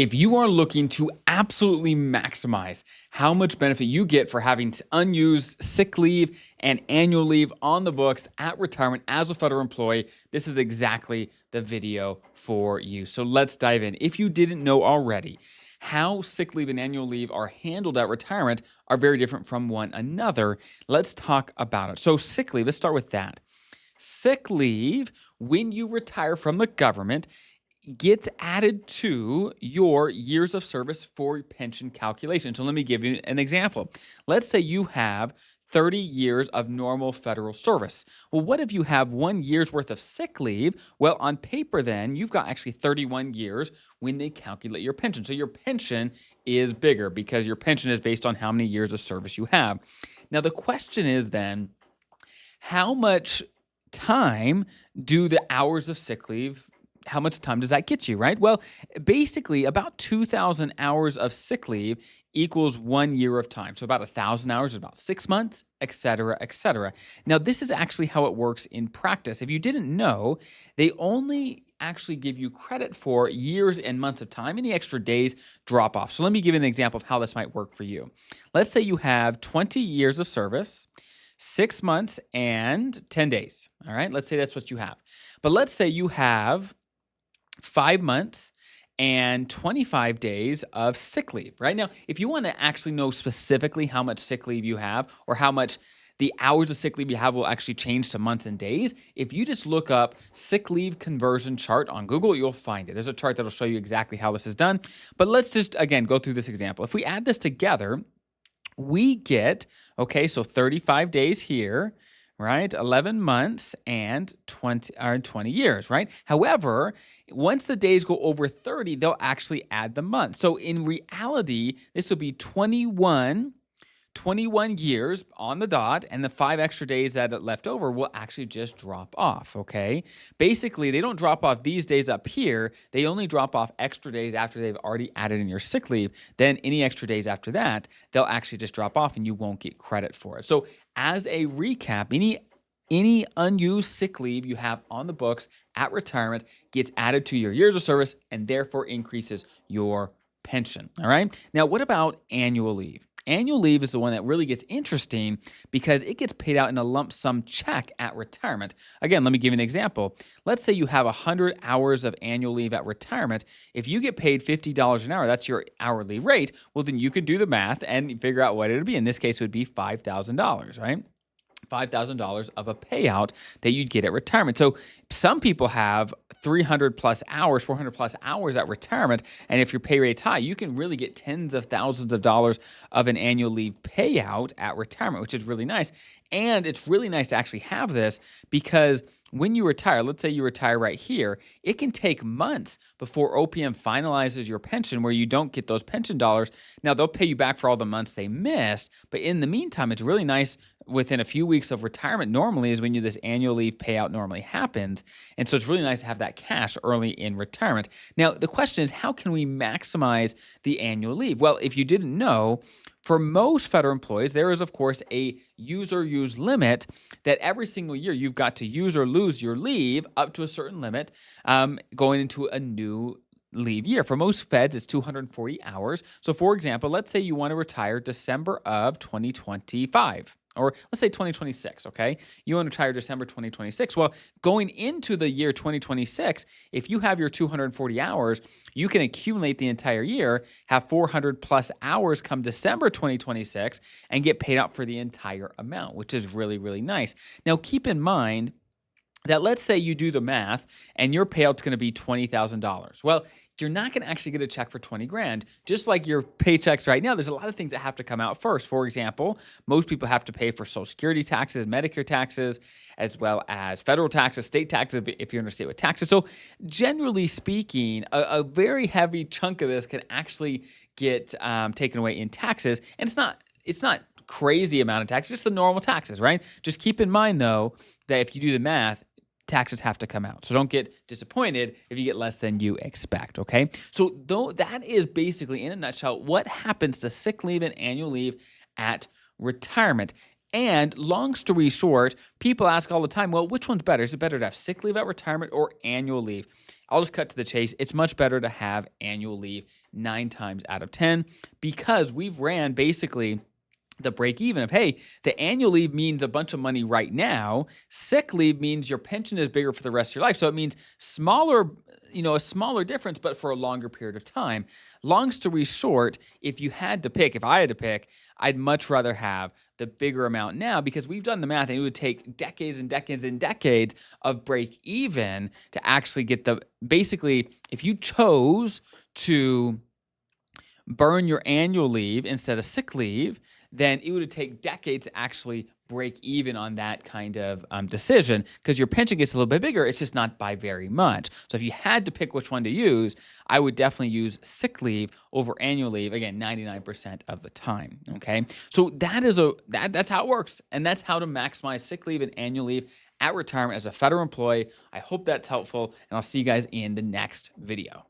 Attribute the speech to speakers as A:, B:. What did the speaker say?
A: If you are looking to absolutely maximize how much benefit you get for having unused sick leave and annual leave on the books at retirement as a federal employee, this is exactly the video for you. So let's dive in. If you didn't know already, how sick leave and annual leave are handled at retirement are very different from one another. Let's talk about it. So sick leave, let's start with that. Sick leave, when you retire from the government, gets added to your years of service for pension calculation. So let me give you an example. Let's say you have 30 years of normal federal service. Well, what if you have 1 year's worth of sick leave? Well, on paper then, you've got actually 31 years when they calculate your pension. So your pension is bigger because your pension is based on how many years of service you have. Now, the question is then, how much time do the hours of sick leave, how much time does that get you, right? Well, basically about 2,000 hours of sick leave equals 1 year of time. So about 1,000 hours is about 6 months, et cetera, et cetera. Now, this is actually how it works in practice. If you didn't know, they only actually give you credit for years and months of time. Any extra days drop off. So let me give you an example of how this might work for you. Let's say you have 20 years of service, 6 months and 10 days. All right, let's say that's what you have. But let's say you have 5 months and 25 days of sick leave. Right now, if you want to actually know specifically how much sick leave you have or how much the hours of sick leave you have will actually change to months and days, if you just look up sick leave conversion chart on Google, you'll find it. There's a chart that'll show you exactly how this is done. But let's just, again, go through this example. If we add this together, we get, okay, so 35 days here, right? 11 months and 20 years, right? However, once the days go over 30, they'll actually add the month. So in reality, this will be 21 years on the dot, and the 5 extra days that are left over will actually just drop off, okay? Basically, they don't drop off these days up here. They only drop off extra days after they've already added in your sick leave. Then any extra days after that, they'll actually just drop off and you won't get credit for it. So as a recap, any unused sick leave you have on the books at retirement gets added to your years of service and therefore increases your pension, all right? Now, what about annual leave? Annual leave is the one that really gets interesting because it gets paid out in a lump sum check at retirement. Again, let me give you an example. Let's say you have 100 hours of annual leave at retirement. If you get paid $50 an hour, that's your hourly rate, well, then you could do the math and figure out what it would be. In this case, it would be $5,000, right? $5,000 of a payout that you'd get at retirement. So some people have 300 plus hours, 400 plus hours at retirement. And if your pay rate's high, you can really get tens of thousands of dollars of an annual leave payout at retirement, which is really nice. And it's really nice to actually have this because when you retire, let's say you retire right here, it can take months before OPM finalizes your pension where you don't get those pension dollars. Now, they'll pay you back for all the months they missed, but in the meantime, it's really nice within a few weeks of retirement normally is when this annual leave payout normally happens. And so it's really nice to have that cash early in retirement. Now, the question is, how can we maximize the annual leave? Well, if you didn't know, for most federal employees, there is, of course, a use or use limit that every single year you've got to use or lose your leave up to a certain limit going into a new leave year. For most feds, it's 240 hours. So, for example, let's say you want to retire December of 2025. Or let's say 2026, okay? You want to retire December 2026. Well, going into the year 2026, if you have your 240 hours, you can accumulate the entire year, have 400 plus hours come December 2026, and get paid out for the entire amount, which is really, really nice. Now, keep in mind that let's say you do the math and your payout's going to be $20,000. Well, you're not going to actually get a check for 20 grand. Just like your paychecks right now, there's a lot of things that have to come out first. For example, most people have to pay for Social Security taxes, Medicare taxes, as well as federal taxes, state taxes, if you're in a state with taxes. So generally speaking, a very heavy chunk of this can actually get taken away in taxes. And it's not crazy amount of tax, just the normal taxes, right? Just keep in mind, though, that if you do the math, taxes have to come out. So don't get disappointed if you get less than you expect, okay? So though that is basically, in a nutshell, what happens to sick leave and annual leave at retirement. And long story short, people ask all the time, well, which one's better? Is it better to have sick leave at retirement or annual leave? I'll just cut to the chase. It's much better to have annual leave 9 times out of 10 because we've ran basically the break even of, hey, the annual leave means a bunch of money right now. Sick leave means your pension is bigger for the rest of your life. So it means smaller, a smaller difference, but for a longer period of time. Long story short, if I had to pick, I'd much rather have the bigger amount now because we've done the math and it would take decades and decades and decades of break even to actually get basically, if you chose to burn your annual leave instead of sick leave, then it would take decades to actually break even on that kind of decision because your pension gets a little bit bigger. It's just not by very much. So if you had to pick which one to use, I would definitely use sick leave over annual leave. Again, 99% of the time. Okay, so that's how it works, and that's how to maximize sick leave and annual leave at retirement as a federal employee. I hope that's helpful, and I'll see you guys in the next video.